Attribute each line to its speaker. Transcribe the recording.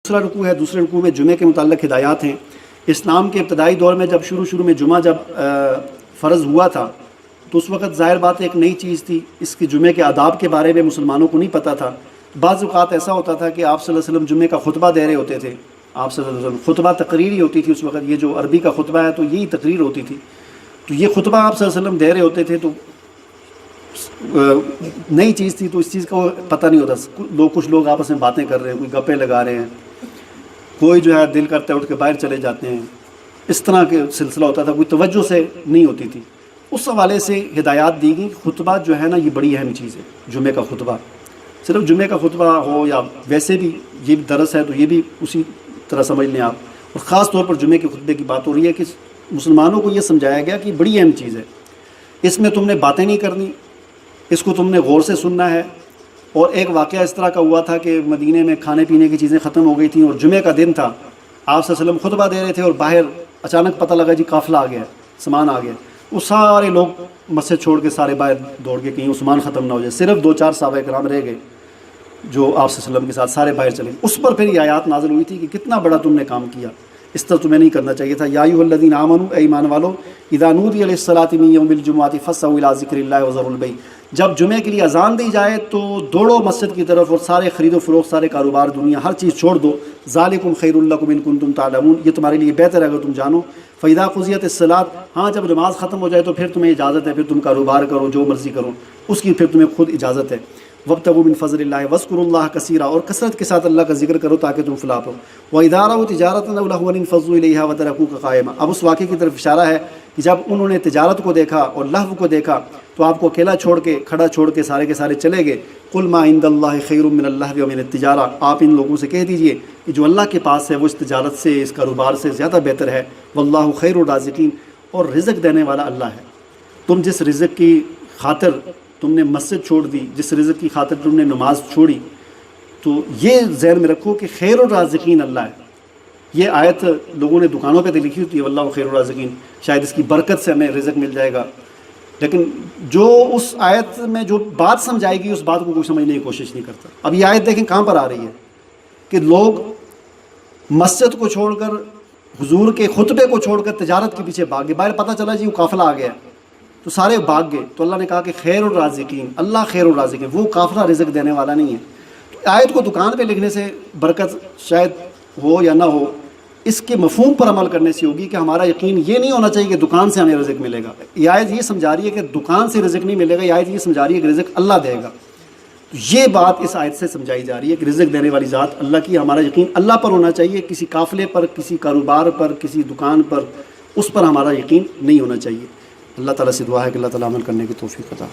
Speaker 1: دوسرا رکوع ہے، دوسرے رکوع میں جمعے کے متعلق ہدایات ہیں۔ اسلام کے ابتدائی دور میں جب شروع میں جمعہ جب فرض ہوا تھا تو اس وقت ظاہر بات ایک نئی چیز تھی، اس کی جمعے کے آداب کے بارے میں مسلمانوں کو نہیں پتہ تھا۔ بعض اوقات ایسا ہوتا تھا کہ آپ صلی اللہ علیہ وسلم جمعے کا خطبہ دے رہے ہوتے تھے، آپ صلی اللہ علیہ وسلم خطبہ تقریر ہی ہوتی تھی اس وقت، یہ جو عربی کا خطبہ ہے تو یہی تقریر ہوتی تھی، تو یہ خطبہ آپ صلی اللہ علیہ وسلم دے رہے ہوتے تھے، تو نئی چیز تھی تو اس چیز کا پتہ نہیں ہوتا، کچھ لوگ آپس میں باتیں کر رہے ہیں، کوئی گپے لگا رہے ہیں، کوئی جو ہے دل کرتا ہے اٹھ کے باہر چلے جاتے ہیں، اس طرح کے سلسلہ ہوتا تھا، کوئی توجہ سے نہیں ہوتی تھی۔ اس حوالے سے ہدایات دی گئی، خطبہ جو ہے نا یہ بڑی اہم چیز ہے۔ جمعے کا خطبہ صرف جمعے کا خطبہ ہو یا ویسے بھی یہ بھی درس ہے تو یہ بھی اسی طرح سمجھ لیں آپ، اور خاص طور پر جمعے کے خطبے کی بات ہو رہی ہے کہ مسلمانوں کو یہ سمجھایا گیا کہ بڑی اہم چیز ہے، اس میں تم نے باتیں نہیں کرنی، اس کو تم نے غور سے سننا ہے۔ اور ایک واقعہ اس طرح کا ہوا تھا کہ مدینے میں کھانے پینے کی چیزیں ختم ہو گئی تھیں اور جمعے کا دن تھا، آپ صلی اللہ علیہ وسلم خطبہ دے رہے تھے اور باہر اچانک پتہ لگا جی قافلہ آ گیا، سامان آ گیا، وہ سارے لوگ مسجد چھوڑ کے سارے باہر دوڑ کے کہیں عثمان ختم نہ ہو جائے، صرف 2-4 صحابہ کرام رہ گئے جو آپ صلی اللہ علیہ وسلم کے ساتھ سارے باہر چلے گئے۔ اس پر پھر یہ آیات نازل ہوئی تھی کہ کتنا بڑا تم نے کام کیا، اس طرح تمہیں نہیں کرنا چاہیے تھا۔ یا ایھا الذین آمنوا، اے ایمان والو، اذا نودی للصلاۃ من یوم الجمعۃ فاسعوا الی ذکر اللہ وذروا البیع، جب جمعے کے لیے اذان دی جائے تو دوڑو مسجد کی طرف اور سارے خرید و فروخت، سارے کاروبار، دنیا، ہر چیز چھوڑ دو۔ ذالکم خیر لکم ان کنتم تعلمون، یہ تمہارے لیے بہتر ہے اگر تم جانو۔ فاذا قضیت الصلاۃ، ہاں جب نماز ختم ہو جائے تو پھر تمہیں اجازت ہے، پھر تم کاروبار کرو، جو مرضی کرو، اس کی پھر تمہیں خود اجازت ہے۔ وابتغوا من فضل اللہ واذکروا اللہ کثیرا، اور کثرت کے ساتھ اللہ کا ذکر کرو تاکہ تم فلاح پاؤ۔ وَإِذَا رَأَوْا تِجَارَةً أَوْ لَهْوًا انفضوا إِلَيْهَا وَتَرَكُوكَ قَائِمًا، اب اس واقعے کی طرف اشارہ ہے کہ جب انہوں نے تجارت کو دیکھا اور لہو کو دیکھا تو آپ کو اکیلا چھوڑ کے، کھڑا چھوڑ کے سارے کے سارے چلے گئے۔ قُلْ مَا عِندَ اللَّهِ خَيْرٌ مِّنَ اللَّهْوِ وَمِنَ التِّجَارَةِ، آپ ان لوگوں سے کہہ دیجئے کہ جو اللہ کے پاس ہے وہ اس تجارت سے، اس کاروبار سے زیادہ بہتر ہے۔ وَاللَّهُ خَيْرُ الرَّازِقِينَ، اور رزق دینے والا اللہ ہے۔ تم جس رزق کی خاطر تم نے مسجد چھوڑ دی، جس رزق کی خاطر تم نے نماز چھوڑی، تو یہ ذہن میں رکھو کہ خیر الرازقین اللہ ہے۔ یہ آیت لوگوں نے دکانوں پہ تو لکھی ہوتی ہے واللہ خیر الرازقین، شاید اس کی برکت سے ہمیں رزق مل جائے گا، لیکن جو اس آیت میں جو بات سمجھائی گئی اس بات کو کوئی سمجھنے کی کوشش نہیں کرتا۔ اب یہ آیت دیکھیں کہاں پر آ رہی ہے کہ لوگ مسجد کو چھوڑ کر، حضور کے خطبے کو چھوڑ کر تجارت کے پیچھے بھاگ گئے، باہر پتہ چلا جی وہ قافلہ آ گیا تو سارے بھاگ گئے، تو اللہ نے کہا کہ خیر الرازقین، اللہ خیر الرازقین، وہ قافلہ رزق دینے والا نہیں ہے۔ تو آیت کو دکان پہ لکھنے سے برکت شاید ہو یا نہ ہو، اس کے مفہوم پر عمل کرنے سے ہوگی کہ ہمارا یقین یہ نہیں ہونا چاہیے کہ دکان سے ہمیں رزق ملے گا۔ یہ آیت یہ سمجھا رہی ہے کہ دکان سے رزق نہیں ملے گا، یہ آیت یہ سمجھا رہی ہے کہ رزق اللہ دے گا۔ تو یہ بات اس آیت سے سمجھائی جا رہی ہے کہ رزق دینے والی ذات اللہ کی، ہمارا یقین اللہ پر ہونا چاہیے، کسی قافلے پر، کسی کاروبار پر، کسی دکان پر، اس پر ہمارا یقین نہیں ہونا چاہیے۔ اللہ تعالیٰ سے دعا ہے کہ اللہ تعالیٰ عمل کرنے کی توفیق عطا۔